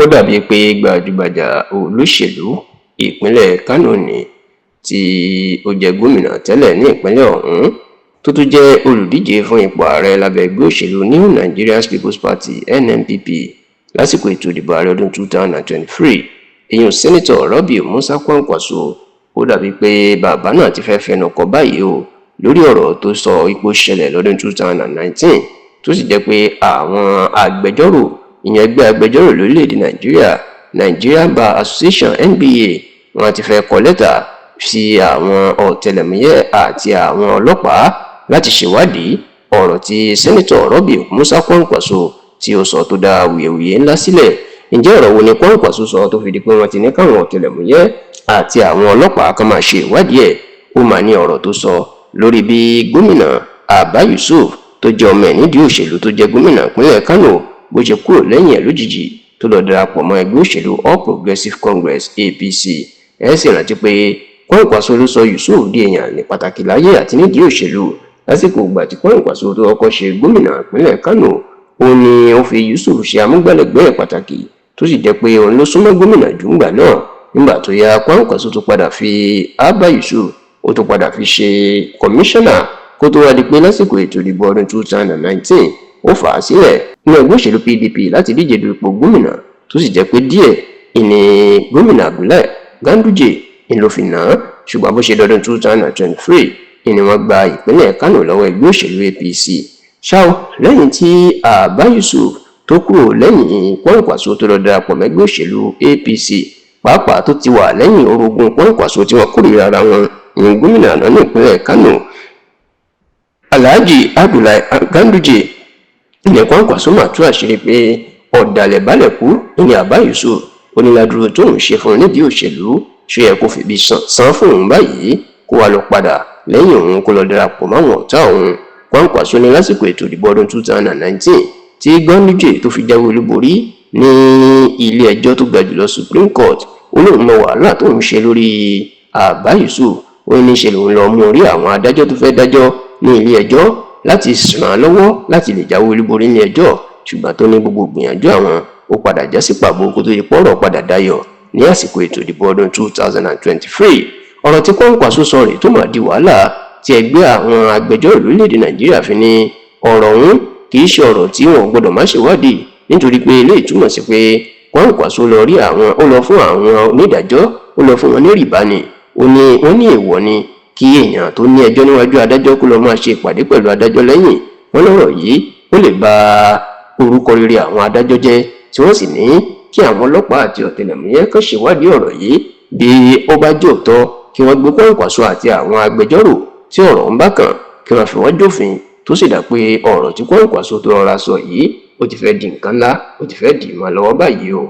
ó dàbí pé gbajúgbajà olóṣèlú ìpínlẹ̀ Kánò ni tí ó jẹ́ gómìnà tẹ́lẹ̀ ní ìpínlẹ̀ ọ̀hún tó tún jẹ́ olùdíje fún ipò ààrẹ lábẹ́ ẹgbẹ́ òṣèlú New Nigeria People's Party NNPP lásìkò ètò ìdìbò ààrẹ ọdún 2023 èyàn sẹ́nitọ̀ Rabiu Musa Kwankwaso. Ó dàbí pé bàbá náà ti fẹ́ fẹnu kò báyìí o lórí ọ̀rọ̀ tó sọ ipò ṣẹlẹ̀ lọ́dún 2019 tó sì jẹ́ pé àwọn agbẹjọ́rò ìyẹn ẹgbẹ́ agbẹjọ́rò lórílẹ̀‐èdè Nàìjíríà Nigeria Bar Association NBA wọ́n ti fẹ́ kọ lẹ́tà sí àwọn ọ̀tẹlẹ̀múyẹ́ àti àwọn ọlọ́pàá láti ṣèwádìí ọ̀rọ̀ tí sẹ́nitọ̀ Rabiu Musa Kwankwaso tí ó sọ tó dá wuyewuye ńlá sílẹ̀. Ǹjẹ́ ọ̀rọ̀ wo ni Kwankwaso sọ tó fi di pé wọ́n ti ní káwọn ọ̀tẹlẹ̀múyẹ́ àti àwọn ọlọ́pàá kan máa ṣe ìwádìí ẹ̀? Ó máa ní ọ̀rọ̀ tó sọ lórí bí gómìnà Abba Yusuf tó jẹ́ ọmọ ẹ̀ nídìí òṣèlú tó jẹ́ gómìnà ìpínlẹ̀ Kánò bó ṣe kúrò lẹ́yìn ẹ̀ lójijì tó lọ darapọ̀ mọ́ ẹgbẹ́ òṣèlú All Progressives Congress APC. Ẹ sì rántí pé Kwankwaso ló sọ Yusuf di èèyàn ní pàtàkì láyé àti nídìí òṣèlú lásìkò ìgbà tí Kwankwaso tó kọ́kọ́ ṣe gómìnà ìpínlẹ̀ Kánò. Ó ní ó fi Yusuf ṣe amúgbálẹ́gbẹ̀ẹ́ pàtàkì tó sì jẹ́ pé òun ló súnmọ́ gómìnà jù ńgbà náà. Nígbà tó yá Kwankwaso tó padà fi Abba Yusuf ó tó padà fi ṣe kọmíṣánná kó tó wá di pé lásìkò ètò ìdìbò ọdún 2019 ó fà á sílẹ̀ ní ẹgbẹ́ òṣèlú PDP láti díje du ipò gómìnà tó sì jẹ́ pé díẹ̀ ìní gómìnà Abdullahi Ganduje ni ló fi nà án. Ṣùgbọ́n bó ṣe dọdún 2023 ni wọ́n gba ìpínlẹ̀ Kánò lọ́wọ́ ẹgbẹ́ òṣèlú APC. ṣáò lẹ́yìn tí Abba Yusuf tó kúrò lẹ́yìn Kwankwaso tó lọ darapọ̀ mẹ́gbẹ́ òṣèlú APC pàápàá tó ti wà lẹ́yìn orogún Kwankwaso tí wọ́n kórìíra ara wọn ní gómìnà àná ní ìpínlẹ̀ Kánò Alhaji Abdullahi Ganduje. Ilẹ̀ Kwankwaso mà tú àṣírí pé ọ̀dàlẹ̀ balẹ̀ kú ní Abba Yusuf onílàdúró tó ń ṣe fún un nídìí òṣèlú ṣó yẹ kó fìbí san fún òun báyìí kó wá lọ padà lẹ́yìn òun kó lọ darapọ̀ máwọn ọ̀tá òun. Kwankwaso ní lásìkò ètò ìdìbò ọdún 2019 tí Ganduje tó fi jáwé olúborí ní ilé ẹjọ́ tó ga jùlọ Supreme Court ó lóun mọ wàhálà tó ń ṣe lórí Abba Yusuf. Ó ní ṣe lòun lọ mú orí àwọn adájọ́ tó fẹ́ dájọ́ ní ilé ẹjọ́ láti ràn án lọ́wọ́ láti lè jáwé olúborí ní ẹjọ́. Ṣùgbọ́n tó ní gbogbo gbìyànjú àwọn ó padà já sí pàbó kó tó di pọ́rọ̀ padà dayọ̀ ní àsìkò ètò ìdìbò ọdún 2023. Ọ̀rọ̀ tí Kwankwaso sọ rèé tó máa di wàhálà tí ẹgbẹ́ àwọn agbẹjọ́rò lórílẹ̀‐èdè Nàìjíríà fi ní ọ̀rọ̀ ọ̀hún kì í ṣe ọ̀rọ̀ tí wọn gbọ́dọ̀ má ṣèwádìí nítorí pé eléyìí túmọ̀ sí pé Kwankwaso lọ rí àwọn ó lọ fún àwọn onídàájọ́ ó lọ fún wọn ní rìbá ni. Ó ní wọ́n ní èèwọ̀ ni kí èèyàn tó ní ẹjọ́ níwájú adájọ́ kó lọ máa ṣe ìpàdé pẹ̀lú adájọ́ lẹ́yìn. Wọ́n lọ́rọ̀ yìí ó lè ba orúkọ rere àwọn adájọ́ jẹ́ tí wọ́n sì ní kí àwọn ọlọ́pàá àti ọ̀tẹlẹ̀múyẹ́ kan ṣèwádìí ọ̀rọ̀ yìí bí ó bá jẹ́ òótọ́ kí wọ́n gbé Kwankwaso àti àwọn agbẹjọ́rò tí ọ̀rọ̀ ń bá kàn kí wọ́n fi wọ́n jófin tó sì dà pé ọ̀rọ̀ tí Kwankwaso tó rọra sọ yìí ó ti fẹ́ di nǹkan ńlá ó ti fẹ́ dì í mọ́ lọ́wọ́ báyìí o.